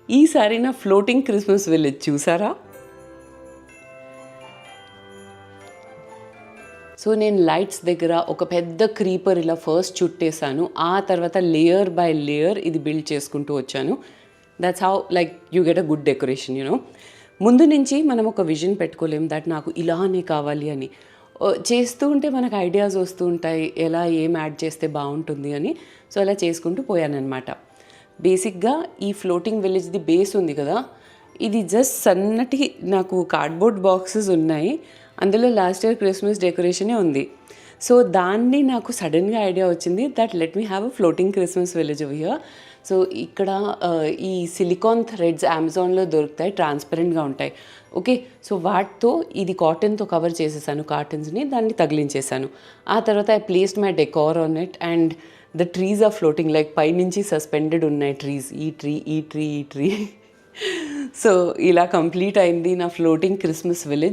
ఈసారి నా floating Christmas village చూసారా? సో నేను లైట్స్ దగ్గర ఒక పెద్ద క్రీపర్ ఇలా ఫస్ట్ చుట్టేసాను. ఆ తర్వాత లేయర్ బై లేయర్ ఇది బిల్డ్ చేసుకుంటూ వచ్చాను. That's how like you get a good decoration you know. ముందు నుంచి మనం ఒక విజన్ పెట్టుకోలేం దట్ నాకు ఇలానే కావాలి అని. చేస్తూ ఉంటే మనకు ఐడియాస్ వస్తూ ఉంటాయి, ఎలా ఏం యాడ్ చేస్తే బాగుంటుంది అని. సో అలా చేసుకుంటూ పోయానన్నమాట. బేసిక్గా ఈ ఫ్లోటింగ్ విలేజ్ది బేస్ ఉంది కదా, ఇది జస్ట్ సన్నటి నాకు కార్డ్బోర్డ్ బాక్సెస్ ఉన్నాయి. అందులో లాస్ట్ ఇయర్ క్రిస్మస్ డెకరేషనే ఉంది. సో దాన్ని నాకు సడన్గా ఐడియా వచ్చింది that let me have a floating Christmas village over here. So ఇక్కడ ఈ సిలికాన్ థ్రెడ్స్ అమెజాన్లో దొరుకుతాయి, ట్రాన్స్పరెంట్గా ఉంటాయి. ఓకే, సో వాటితో ఇది కాటన్తో కవర్ చేసేసాను, కార్టన్స్ని దాన్ని తగిలించేసాను. ఆ తర్వాత I placed my decor on it and the trees are floating like పైనుంచి సస్పెండెడ్ ఉన్నాయి ట్రీస్, ఈ ట్రీ ఈ ట్రీ ఈ ట్రీ. సో ఇలా కంప్లీట్ అయింది నా ఫ్లోటింగ్ క్రిస్మస్ విలేజ్.